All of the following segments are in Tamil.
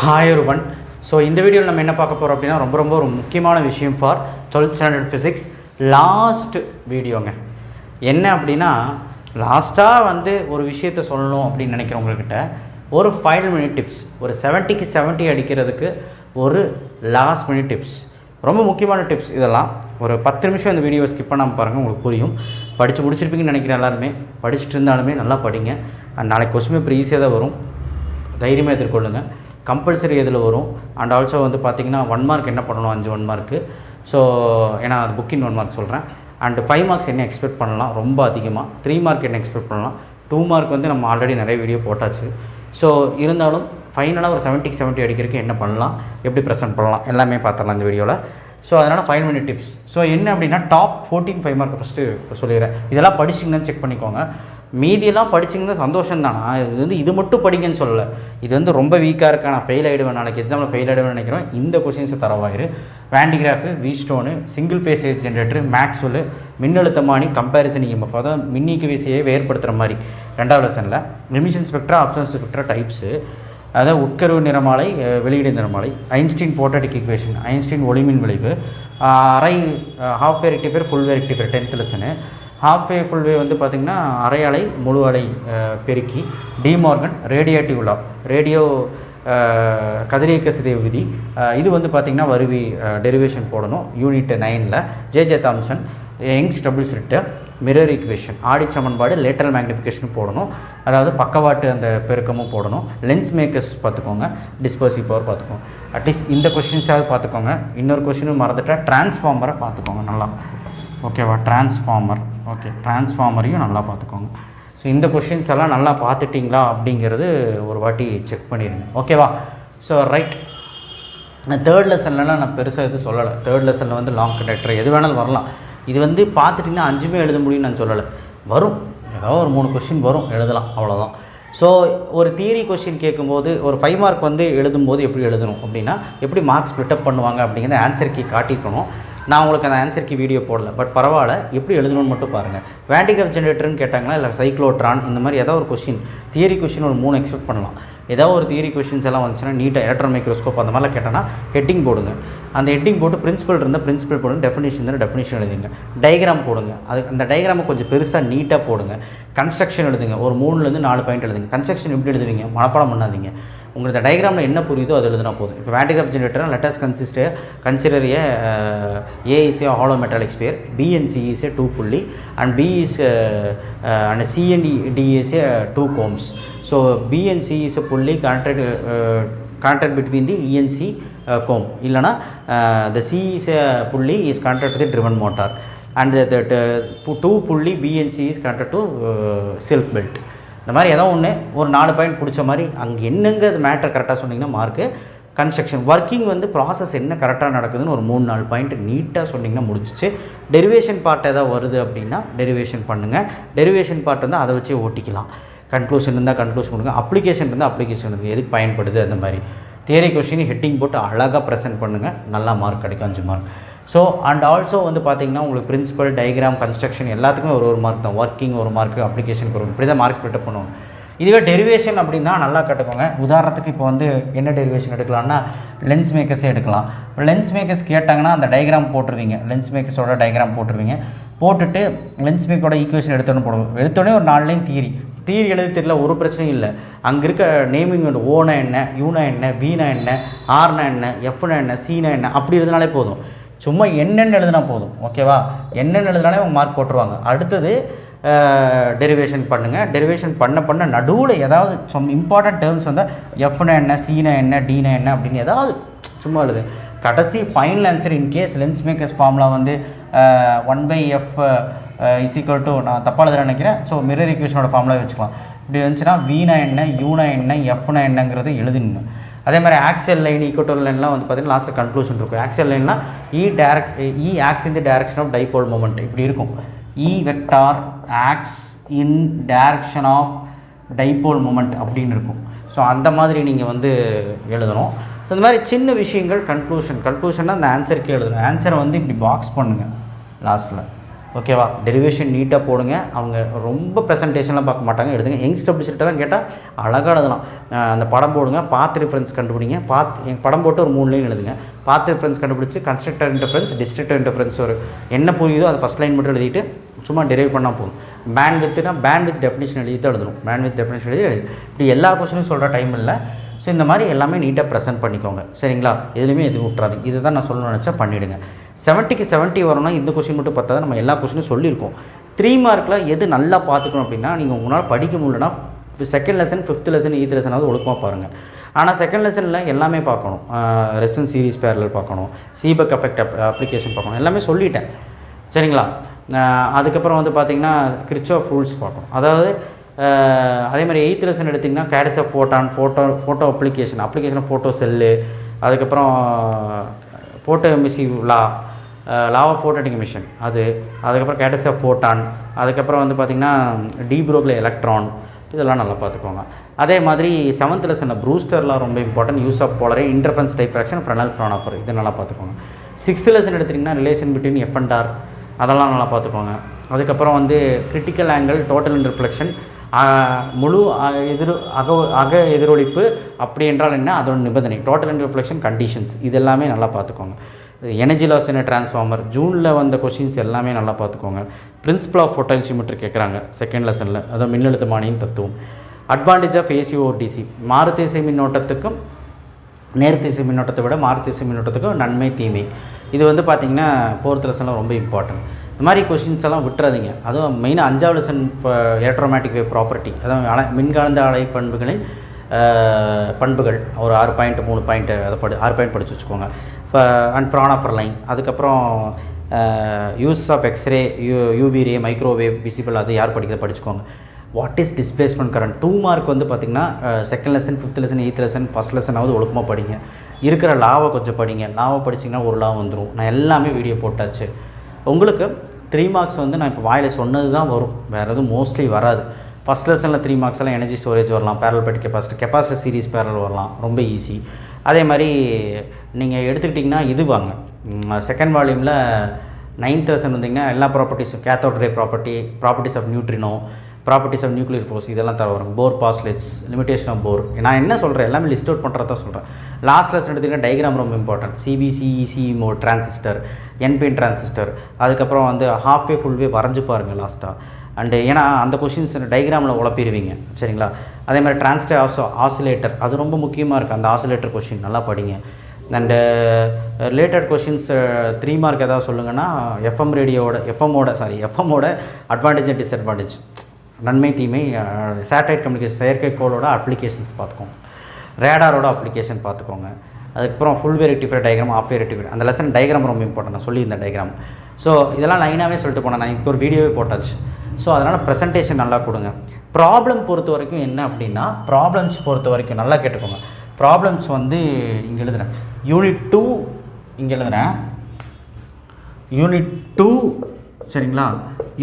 Hi everyone. ஸோ இந்த வீடியோவில் நம்ம என்ன பார்க்க போகிறோம் அப்படின்னா ரொம்ப ஒரு முக்கியமான விஷயம் for 12th standard physics last வீடியோங்க. என்ன அப்படின்னா லாஸ்ட்டாக ஒரு விஷயத்த சொல்லணும் அப்படின்னு நினைக்கிறவங்கக்கிட்ட ஒரு 5 மினிட் டிப்ஸ், ஒரு 70க்கு 70 அடிக்கிறதுக்கு ஒரு லாஸ்ட் மினிட் டிப்ஸ், ரொம்ப முக்கியமான டிப்ஸ். இதெல்லாம் ஒரு 10 நிமிஷம் இந்த வீடியோவை ஸ்கிப் பண்ணாமல் பாருங்கள், உங்களுக்கு புரியும். படித்து முடிச்சிருப்பீங்கன்னு நினைக்கிறேன். எல்லாருமே படிச்சுட்டு இருந்தாலுமே நல்லா படிங்க. நாளைக்கு கொஸ்டின் பேப்பர் ஈஸியாக தான் வரும், தைரியமாக எதிர்கொள்ளுங்கள். கம்பல்சரி எதில் வரும். அண்ட் ஆல்சோ பார்த்திங்கன்னா 1 மார்க் என்ன பண்ணணும், 5 1 மார்க்கு. ஸோ ஏன்னா அது புக்கின் 1 மார்க் சொல்கிறேன். அண்ட் 5 மார்க்ஸ் என்ன எக்ஸ்பெக்ட் பண்ணலாம் ரொம்ப அதிகமாக, 3 மார்க் என்ன எக்ஸ்பெக்ட் பண்ணலாம், 2 மார்க் நம்ம ஆல்ரெடி நிறைய வீடியோ போட்டாச்சு. ஸோ இருந்தாலும் ஃபைனலாக ஒரு 70க்கு 70 அடிக்கிறதுக்கு என்ன பண்ணலாம், எப்படி ப்ரெசென்ட் பண்ணலாம் எல்லாமே பார்த்துடலாம் இந்த வீடியோவில். ஸோ அதனால் 5 மினிட் டிப்ஸ். ஸோ என்ன அப்படின்னா டாப் 14 5 மார்க் ஃபஸ்ட்டு சொல்லிடுறேன். இதெல்லாம் படிச்சிங்கன்னு செக் பண்ணிக்கோங்க. மீதியெல்லாம் படிச்சிங்கன்னா சந்தோஷம் தானா, இது மட்டும் படிங்கன்னு சொல்லலை. இது ரொம்ப வீக்காக இருக்கா, நான் ஃபெயில் ஆகிடுவேன், நாளைக்கு எக்ஸாமில் ஃபெயில் ஆகிடுவேன்னு நினைக்கிறேன், இந்த கொஷின்ஸை தரவாயிரு. Van de Graaff, Wheatstone, single phase AC generator, Maxwell, மின்னழுத்தமானி, கம்பேரிசன் இஎம்எஃப், அதாவது மின்னிக்கு விசையை வேறுபடுத்துகிற மாதிரி 2வது லெசனில். Emission spectra, absorption spectra types, அதாவது உட்கருவு நிறமாலை, வெளியீடு நிறமாலை, ஐன்ஸ்டீன் குவாட்ரடிக் ஈக்குவேஷன், ஐன்ஸ்டீன் ஒளிமின் விளைவு, அரை half wave rectifier, full wave rectifier 10th lesson. Half wave full wave பார்த்திங்கன்னா அரை அலை முழு அலை பெருக்கி, டிமார்கன், ரேடியேட்டிவ் லா, ரேடியோ கதிரியக்க சிதைவு விதி. இது பார்த்திங்கன்னா வருவி டெரிவேஷன் போடணும் யூனிட் 9ல். J Thomson, Young's double slit, mirror equation, ஆடி சமன்பாடு, லேட்டரல் மேக்னிஃபிகேஷனும் போடணும், அதாவது பக்கவாட்டு அந்த பெருக்கமும் போடணும். லென்ஸ் மேக்கர்ஸ் பார்த்துக்கோங்க, டிஸ்பர்சிவ் பவர் பார்த்துக்கோங்க. அட்லீஸ்ட் இந்த கொஷின்ஸாவது பார்த்துக்கோங்க. இன்னொரு கொஷினும் மறந்துட்டால் டிரான்ஸ்ஃபார்மரை பார்த்துக்கோங்க நல்லா, ஓகேவா? டிரான்ஸ்ஃபார்மர், ஓகே, டிரான்ஸ்ஃபார்மரையும் நல்லா பார்த்துக்கோங்க. ஸோ இந்த கொஷின்ஸ் எல்லாம் நல்லா பார்த்துட்டிங்களா அப்படிங்கிறது ஒரு வாட்டி செக் பண்ணிடுங்க, ஓகேவா? ஸோ ரைட், நான் 3rd லெசன்லலாம் நான் பெருசாக எதுவும் சொல்லலை. 3rd லெசனில் லாங் கண்டக்டர் எது வேணாலும் வரலாம். இது பார்த்துட்டிங்கன்னா 5மே எழுத முடியும்னு நான் சொல்லலை. வரும், ஏதாவது ஒரு 3 கொஷின் வரும், எழுதலாம், அவ்வளோதான். ஸோ ஒரு தியரி கொஷின் கேட்கும்போது ஒரு 5 மார்க் எழுதும்போது எப்படி எழுதணும் அப்படின்னா, எப்படி மார்க் ஸ்ப்ளிட்டப் பண்ணுவாங்க அப்படிங்கிறத ஆன்சர் கீ காட்டிக்கணும். நான் உங்களுக்கு அந்த ஆன்சர் கீ வீடியோ போடல, பட் பரவாயில்ல, எப்படி எழுதணும்னு மட்டும் பாருங்கள். வேண்டிகிராஃப் ஜென்ரேட்டர்னு கேட்டாங்கன்னா, இல்லை சைக்ளோட்ரான், இந்த மாதிரி ஏதாவது ஒரு கொஷின், தியரி கொஷின் ஒரு 3 எக்ஸ்பெக்ட் பண்ணலாம். ஏதாவது ஒரு தியரி கொஷின்ஸ் எல்லாம் வந்துச்சுன்னா நீட்டாக எலக்ட்ரான் மைக்ரோஸ்கோப் அந்த மாதிரிலாம் கேட்டால் ஹெட்டிங் போடுங்க. அந்த ஹெட்டிங் போட்டு பிரின்சிபல் இருந்தால் பிரின்சிபல் போடுங்க, டெஃபினிஷன் இருந்தால் டெஃபினிஷன் எழுதுங்க, டயக்ராம் போடுங்க. அது அந்த டயக்ராமை கொஞ்சம் பெருசாக நீட்டாக போடுங்க. கன்ஸ்ட்ரக்ஷன் எழுதுங்க, ஒரு 3லேருந்து 4 பாயிண்ட் எழுதுங்க. கன்ஸ்ட்ரக்ஷன் எப்படி எழுதுவீங்க, மனப்பாடம் பண்ணாதீங்க. உங்களுக்கு டயக்ராமில் என்ன புரியுதோ அது எழுதுனா போதும். இப்போ Van de Graaff generator let's consider A is a hollow metallic sphere, B and C is a 2 புள்ளி, and B is and C and D is a 2 combs. So B and C is a pulley connected between the E and C comb. இல்லைனா the C is a pulley is connected to the driven motor, and the 2 pulley B and C is connected to silk belt. இந்த மாதிரி ஏதோ ஒன்று ஒரு 4 பாயிண்ட் பிடிச்ச மாதிரி அங்கே என்னங்க அது மேட்டர் கரெக்டாக சொன்னிங்கன்னா மார்க்கு. கன்ஸ்ட்ரக்ஷன் ஒர்க்கிங் ப்ராசஸ் என்ன கரெக்டாக நடக்குதுன்னு ஒரு 3-4 பாயிண்ட் நீட்டாக சொன்னிங்கன்னா முடிச்சிச்சு. டெரிவேஷன் பார்ட் ஏதாவது வருது அப்படின்னா டெரிவேஷன் பண்ணுங்கள். டெரிவேஷன் பார்ட் அதை வச்சு ஓட்டிக்கலாம். கன்க்ளூஷன் இருந்தால் கன்க்ளூஷன் கொடுங்க, அப்ளிகேஷன் இருந்தால் அப்ளிகேஷன் இருக்குது, எதுக்கு பயன்படுது அந்த மாதிரி. தியரி கொஷின் ஹெட்டிங் போட்டு அழகாக ப்ரெசென்ட் பண்ணுங்கள், நல்லா மார்க் கிடைக்கும், 5 மார்க். ஸோ அண்ட் ஆல்சோ பார்த்திங்கன்னா உங்களுக்கு பிரின்சிபல், டயக்ராம், கன்ஸ்ட்ரக்ஷன் எல்லாத்துக்குமே ஒரு மார்க் தான். ஒர்க்கிங் ஒரு மார்க், அப்ளிகேஷனுக்கு ஒரு, இப்படி தான் மார்க் ஸ்ப்ளிட்டப் பண்ணுவோம். இதுவே டெரிவேஷன் அப்படின்னா நல்லா கட்டுக்கோங்க. உதாரணத்துக்கு இப்போ என்ன டெரிவேஷன் எடுக்கலாம்னா லென்ஸ் மேக்கர்ஸே எடுக்கலாம். லென்ஸ் மேக்கர்ஸ் கேட்டாங்கன்னா அந்த டயக்ராம் போட்டுருவீங்க, லென்ஸ் மேக்கர்ஸோட டயக்ராம் போட்டுருவீங்க. போட்டுட்டு லென்ஸ் மேக்கரோட ஈக்குவேஷன் எடுத்தோடனே ஒரு 4 லைன் தியரி எழுதி தெரியல, ஒரு பிரச்சனையும் இல்லை. அங்கே இருக்க நேமிங் ஓனா என்ன, யூனா என்ன, வீனா என்ன, ஆர்னா என்ன, எஃப்னா என்ன, சீனா என்ன, அப்படி எழுதினாலே போதும். சும்மா என்னென்னு எழுதினா போதும், ஓகேவா? என்னென்னு எழுதினாலே அவங்க மார்க் போட்டுருவாங்க. அடுத்தது டெரிவேஷன் பண்ணுங்கள். டெரிவேஷன் பண்ண நடுவில் ஏதாவது இம்பார்ட்டன்ட் டேர்ம்ஸ் வந்தால் எஃப்னா என்ன, சீனா என்ன, டீனா என்ன அப்படின்னு ஏதாவது சும்மா எழுது. கடைசி final answer in case lens makers formula 1/f = நான் தப்பாக எழுத நினைக்கிறேன். ஸோ மிரர் ஈக்குவேஷனோட ஃபார்முலா வச்சுக்கலாம். இப்படி வந்துச்சுன்னா வீனா என்ன, யூனா என்ன, எஃப்னா என்னங்கிறது எழுதிடணும். அதே மாதிரி ஆக்சியல் லைன், ஈக்குவட்டல் லைன்லாம் பார்த்திங்கன்னா லாஸ்ட்டில் கன்க்ளூஷன் இருக்கும். ஆக்சியல் லைன்லாம் E acts in the direction of dipole moment இப்படி இருக்கும். E vector acts in direction of dipole moment அப்படின்னு இருக்கும். ஸோ அந்த மாதிரி நீங்கள் எழுதணும். ஸோ இந்த மாதிரி சின்ன விஷயங்கள் கன்க்ளூஷன்னா அந்த ஆன்சருக்கு எழுதணும். ஆன்சரை இப்படி பாக்ஸ் பண்ணுங்கள் லாஸ்ட்டில், ஓகேவா? டெரிவேஷன் நீட்டாக போடுங்க. அவங்க ரொம்ப ப்ரெசன்டேஷன்லாம் பார்க்க மாட்டாங்க, எழுதுங்க. யங்ஸ்டர் பப்ளிசிட்டெல்லாம் கேட்டால் அழகாக எழுதலாம். அந்த படம் போடுங்க, பாத் ரெஃபரன்ஸ் கண்டுபிடிங்க, எங்கள் படம் போட்டு ஒரு 3 லைன் எழுதுங்க. பாத் ரெஃபரன்ஸ் கண்டுபிடிச்சி கன்ஸ்ட்ரக்டர் இன்டர்ஃபரன்ஸ், டிஸ்ட்ரக்டர் இன்டர்ஃபரன்ஸ் ஒரு என்ன புரியுதோ அது ஃபஸ்ட் லைன் மட்டும் எழுதிட்டு சும்மா டெரைவ் பண்ணால் போதும். பேண்ட் வித் டெஃபினிஷன் எழுதி தான் எழுதணும். பேண்ட் வித் டெஃபினிஷன் எழுதி இப்படி எல்லா கொஸ்டினும் சொல்கிற டைம் இல்லை. ஸோ இந்த மாதிரி எல்லாமே நீட்டாக ப்ரெசென்ட் பண்ணிக்கோங்க, சரிங்களா? எதுவுமே எதுவும் விட்றாதீங்க. இதை தான் நான் சொல்லணும்னு நினச்சா பண்ணிவிடுங்க. 70க்கு 70 வரணும்னா இந்த கொஸ்டின் மட்டும் பார்த்தா நம்ம எல்லா கொஸ்டினும் சொல்லியிருக்கோம். 3 மார்க்கில் எது நல்லா பார்த்துக்கணும் அப்படின்னா, நீங்கள் உங்களால் படிக்க முடியலன்னா second lesson, 5th lesson, 8th லெசனாவது ஒழுக்கமாக பாருங்கள். ஆனால் செகண்ட் லெசனில் எல்லாமே பார்க்கணும். ரெசன் சீரிஸ் பேரலல் பார்க்கணும், சீபக் எஃபெக்ட் அப்ளிகேஷன் பார்க்கணும், எல்லாமே சொல்லிட்டேன், சரிங்களா? அதுக்கப்புறம் வந்து பார்த்திங்கன்னா கிர்ச்சாஃப் ரூல்ஸ் பார்க்கணும். அதாவது அதே மாதிரி 8th லெசன் எடுத்திங்கன்னா கேட்ஸ் of photo application photo cell, அதுக்கப்புறம் photo emissive law of photonic emission அதுக்கப்புறம் கேட்ஸ் ஆஃப் ஃபோட்டான், அதுக்கப்புறம் வந்து பார்த்திங்கன்னா டி ப்ரோக்ல எலக்ட்ரான், இதெல்லாம் நல்லா பார்த்துக்கோங்க. அதே மாதிரி 7th லெசனில் ப்ரூஸ்டர்லாம் ரொம்ப important. Use of polaroid, interference diffraction, Fresnel Fraunhofer, இது நல்லா பார்த்துக்கோங்க. 6th லெசன் எடுத்திங்கன்னா relation between F and R, அதெல்லாம் நல்லா பார்த்துக்கோங்க. அதுக்கப்புறம் வந்து கிரிட்டிக்கல் ஆங்கிள், டோட்டல் ரிஃப்ளெக்ஷன், முழு அக எதிரொலிப்பு அப்படி என்றால் என்ன, அதோட நிபந்தனை, டோட்டல் ரிஃப்ளெக்ஷன் கண்டிஷன்ஸ், இதெல்லாமே நல்லா பார்த்துக்கோங்க. எனர்ஜி லாஸ் என்ன டிரான்ஸ்ஃபார்மர், ஜூனில் வந்த கொஷின்ஸ் எல்லாமே நல்லா பார்த்துக்கோங்க. பிரின்சிபல் ஆஃப் பொட்டன்ஷியோமீட்டர் கேட்குறாங்க செகண்ட் லெசனில், அதாவது மின்னழுத்தமானியின் தத்துவம். Advantage of AC over DC, மாறுதிசை மின்னோட்டத்துக்கும் நேர்த்திசை மின்னோட்டத்தை விட மாறுதிசை மின்னோட்டத்துக்கும் நன்மை தீமை, இது வந்து பார்த்திங்கன்னா 4th லெசனில் ரொம்ப இம்பார்ட்டன்ட். இந்த மாதிரி கொஷின்ஸ் எல்லாம் விட்டுறாதீங்க. அதுவும் மெயினாக 5வது லெசன் எலக்ட்ரோமேட்டிக் வேவ் ப்ராப்பர்ட்டி, அதாவது மின்காந்த அலை பண்புகள் ஒரு 6 பாயிண்ட் 3 பாயிண்ட் அதை 6 பாயிண்ட் படித்து வச்சுக்கோங்க. அண்ட் ஃப்ரானாஃபர் லைன், அதுக்கப்புறம் use of X ray, UV ray, microwave, visible, அது யார் படிச்சுக்கோங்க. What is displacement current, 2 mark வந்து பார்த்திங்கன்னா second lesson, 5th lesson, 8th lesson, first லெசனாவது ஒழுக்கமாக படிங்க. இருக்கிற லாவை கொஞ்சம் படிங்க. லாவை படிச்சிங்கன்னா ஒரு லா வந்துடும். நான் எல்லாமே வீடியோ போட்டாச்சு. உங்களுக்கு 3 மார்க்ஸ் வந்து நான் இப்போ வாயில் சொன்னது தான் வரும், வேறு எதுவும் மோஸ்ட்லி வராது. ஃபஸ்ட் லெசனில் 3 மார்க்ஸ் எல்லாம் எனர்ஜி ஸ்டோரேஜ் வரலாம், பேரல் பெட் கெப்பாசிட்டி சீரிஸ் பேரல் வரலாம், ரொம்ப ஈஸி. அதே மாதிரி நீங்கள் எடுத்துக்கிட்டிங்கன்னா இது வாங்க, செகண்ட் வால்யூமில் 9th லெசன் வந்திங்கன்னா எல்லா ப்ராப்பர்ட்டிஸும், cathode ray properties of neutrino, properties of nuclear force, இதெல்லாம் தர வரும். போர் பாஸ்லெட்ஸ், லிமிடேஷன் ஆஃப் போர், நான் என்ன சொல்கிறேன் எல்லாமே லிஸ்ட் அவுட் பண்ணுறதா சொல்கிறேன். லாஸ்ட் லெசன் எடுத்திங்கன்னா டயக்ராம் ரொம்ப important. CB CE CC mode transistor, NPN transistor, அதுக்கப்புறம் வந்து ஹாஃப் வே ஃபுல் வே வரைஞ்சு பாருங்கள் லாஸ்ட்டாக. அண்டு ஏன்னா அந்த கொஷின்ஸ் டயக்ராமில் உழப்பிடுவீங்க, சரிங்களா? அதே மாதிரி டிரான்சிஸ்டர் ஆசிலேட்டர், அது ரொம்ப முக்கியமாக இருக்குது. அந்த ஆசிலேட்டர் கொஷின் நல்லா படிங்க. அண்டு ரிலேட்டட் கொஷின்ஸ் 3 மார்க் எதாவது சொல்லுங்கன்னா எஃப்எம்மோட அட்வான்டேஜ் அண்ட் டிஸ்அட்வான்டேஜ், நன்மை தீமை, சேட்டலைட் கம்யூனிகேஷன் செயற்கைக்கோளோட அப்ளிகேஷன்ஸ் பார்த்துக்கோங்க, ரேடாரோட அப்ளிகேஷன் பார்த்துக்கோங்க. அதுக்கப்புறம் full wave rectifier diagram, half wave rectifier, அந்த லெசன் டயக்ராம் ரொம்ப இம்பார்ட்டன்ட். நான் சொல்லியிருந்தேன் டயக்ராம். ஸோ இதெல்லாம் லைனாகவே சொல்லிட்டு போனேன். நான் இதுக்கு ஒரு வீடியோவே போட்டாச்சு. ஸோ அதனால் ப்ரெசன்டேஷன் நல்லா கொடுங்க. ப்ராப்ளம் பொறுத்த வரைக்கும் என்ன அப்படின்னா, ப்ராப்ளம்ஸ் பொறுத்த வரைக்கும் நல்லா கேட்டுக்கோங்க. ப்ராப்ளம்ஸ் வந்து இங்கே எழுதுகிறேன், யூனிட் 2 இங்கே எழுதுகிறேன், யூனிட் 2 சரிங்களா,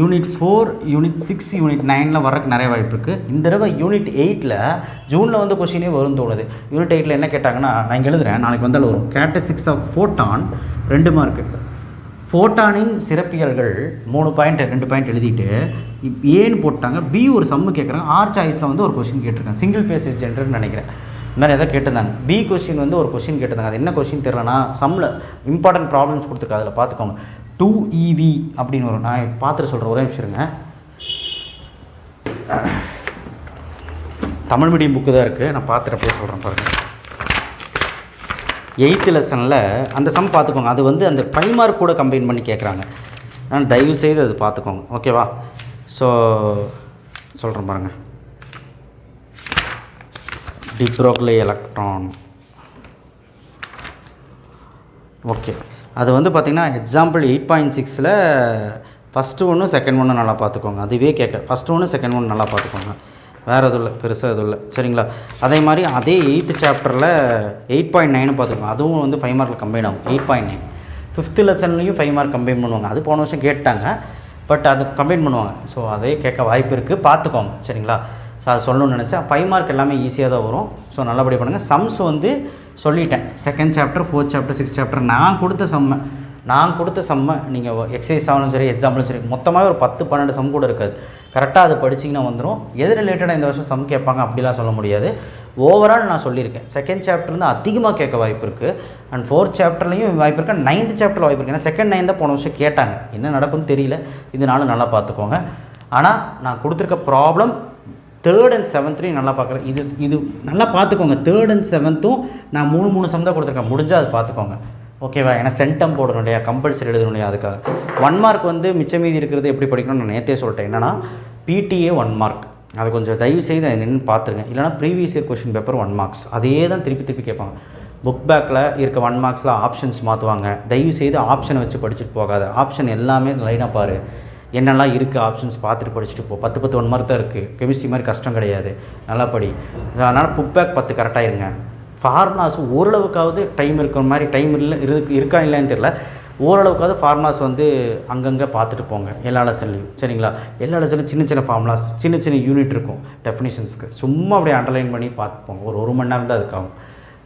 யூனிட் 4, யூனிட் 6, யூனிட் 9 வரக்கு நிறைய வாய்ப்பு இருக்குது. இந்த தடவை யூனிட் 8 ஜூனில் வந்து கொஷினே வரும் தோணுது. யூனிட் 8 என்ன கேட்டாங்கன்னா, நான் இங்கே எழுதுகிறேன், நாளைக்கு வந்தாலும் வரும். கேரக்டரிஸ்டிக்ஸ் ஆஃப் ஃபோட்டான் 2 மார்க்கு, ஃபோட்டானின் சிறப்பியல்கள் 3 பாயிண்ட் 2 பாயிண்ட் எழுதிட்டு ஏன்னு போட்டாங்க. பி ஒரு சம்மு கேட்குறாங்க. ஆர் சாய்ஸில் வந்து ஒரு கொஷின் கேட்டிருக்காங்க, சிங்கிள் ஃபேஸ் ஜென்டர்னு நினைக்கிறேன். இந்த மாதிரி எதாவது கேட்டிருந்தாங்க. பி கொஷின் வந்து ஒரு கொஷின் கேட்டிருந்தாங்க. அது என்ன கொஷின் தெரியலனா, சம்மில் இம்பார்ட்டன்ட் ப்ராப்ளம்ஸ் கொடுத்துருக்காங்க, அதில் பார்த்துக்கோங்க. 2EV அப்படின்னு வரும். நான் பார்த்துட்டு சொல்கிறேன், ஒரே நிமிஷம் இருங்க. தமிழ் மீடியம் புக்கு தான் இருக்குது, நான் பார்த்துட்டு அப்படியே சொல்கிறேன் பாருங்கள். 8th லெசனில் அந்த சம் பார்த்துக்கோங்க. அது வந்து அந்த 5 மார்க் கூட கம்பைன் பண்ணி கேட்குறாங்க. நான் தயவு செய்து அது பார்த்துக்கோங்க, ஓகேவா? ஸோ சொல்கிறேன் பாருங்கள். De Broglie electron, okay. அது வந்து பார்த்திங்கன்னா எக்ஸாம்பிள் 8.6 ஃபஸ்ட்டு ஒன்று செகண்ட் ஒன்று நல்லா பார்த்துக்கோங்க. அதுவே ஃபஸ்ட்டு ஒன்று செகண்ட் ஒன்று நல்லா பார்த்துக்கோங்க. வேறு எதுவும் இல்லை, பெருசாக எதுவும் இல்லை, சரிங்களா? அதே மாதிரி அதே 8th சாப்டரில் 8.9 பார்த்துக்கோங்க. அதுவும் வந்து 5 மார்க்கில் கம்பைன் ஆகும். 8.9 5th லெசன்லேயும் 5 மார்க் கம்பைன் பண்ணுவாங்க. அது போன வருஷம் கேட்டாங்க, பட் அது கம்பைன் பண்ணுவாங்க. ஸோ அதே கேட்க வாய்ப்பு இருக்குது, பார்த்துக்கோங்க, சரிங்களா? ஸோ அதை சொல்லணும்னு நினச்சா 5 மார்க் எல்லாமே ஈஸியாக தான் வரும். ஸோ நல்லபடி பண்ணுங்கள். சம்ஸ் வந்து சொல்லிட்டேன், 2nd chapter, 4th chapter, 6th chapter நான் கொடுத்த சம்மை நான் கொடுத்த சம்மை நீங்கள் எக்ஸசைஸ் ஆகணும் சரி எக்ஸாம்பிளும் சரி மொத்தமாக ஒரு 10-12 சம் கூட இருக்காது. கரெக்டாக அது படிச்சிங்கன்னா வந்துடும். எது ரிலேட்டடாக இந்த வருஷம் சம் கேட்பாங்க அப்படிலாம் சொல்ல முடியாது. ஓவரால் நான் சொல்லியிருக்கேன். செகண்ட் சாப்டர்லேருந்து அதிகமாக கேட்க வாய்ப்பு இருக்குது. அண்ட் 4th சாப்டர்லேயும் வாய்ப்பு இருக்குது. 9th சாப்டரில் வாய்ப்பு இருக்குது. ஏன்னா செகண்ட் 9 தான் போன வருஷம் கேட்டாங்க. என்ன நடக்கும்னு தெரியல. இதனால நல்லா பார்த்துக்கோங்க. ஆனால் நான் கொடுத்துருக்க ப்ராப்ளம் 3rd and 7th நல்லா பார்க்குறேன். இது நல்லா பார்த்துக்கோங்க. 3rd and 7th நான் 3 சம் தான் கொடுத்துருக்கேன். முடிஞ்சால் அது பார்த்துக்கோங்க. ஓகேவா? ஏன்னா சென்டம் போடணும் இல்லையா, கம்பல்சரி எழுதணும் இல்லையா, அதுக்காக 1 மார்க் வந்து மிச்சம் மீதி இருக்கிறது எப்படி படிக்கணும்னு நான் நேற்றே சொல்லிட்டேன். என்னன்னா PTA 1 மார்க், அது கொஞ்சம் தயவு செய்து என்னென்னு பார்த்துருங்க. இல்லைனா previous year question paper 1 marks அதே தான் திருப்பி கேட்பாங்க. புக் பேக்கில் இருக்க 1 மார்க்ஸில் ஆப்ஷன்ஸ் மாற்றுவாங்க. தயவு செய்து ஆப்ஷனை வச்சு படிச்சுட்டு போகாது. ஆப்ஷன் எல்லாமே லைனாக பாரு, என்னெல்லாம் இருக்குது ஆப்ஷன்ஸ் பார்த்துட்டு படிச்சுட்டு போ. 10 1 மார்க் தான் இருக்குது. கெமிஸ்ட்ரி மாதிரி கஷ்டம் கிடையாது. நல்லா படி. அதனால் புக் பேக் 10 கரெக்டாக இருங்க. ஃபார்முலாஸ் ஓரளவுக்காவது டைம் இருக்கிற மாதிரி டைம் இருக்கா இல்லைன்னு தெரியல. ஓரளவுக்காவது ஃபார்முலாஸ் வந்து அங்கங்கே பார்த்துட்டு போங்க எல்லா லெசன்லையும். சரிங்களா? எல்லா லெசன்லையும் சின்ன ஃபார்முலாஸ் சின்ன யூனிட் இருக்கும் டெஃபினிஷன்ஸ்க்கு. சும்மா அப்படியே அண்டர்லைன் பண்ணி பார்த்துப்போங்க. ஒரு மணி நேரம் தான் அதுக்காகும்.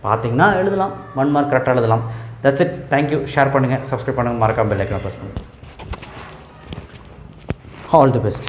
பார்த்தீங்கன்னா எழுதலாம். 1 மார்க் கரெக்டாக எழுதலாம். That's it. தேங்க்யூ. ஷேர் பண்ணுங்கள், சப்ஸ்கிரைப் பண்ணுங்கள், மறக்காமல் பெல் ஐக்கானை ப்ரெஸ் பண்ணுங்கள். All the best.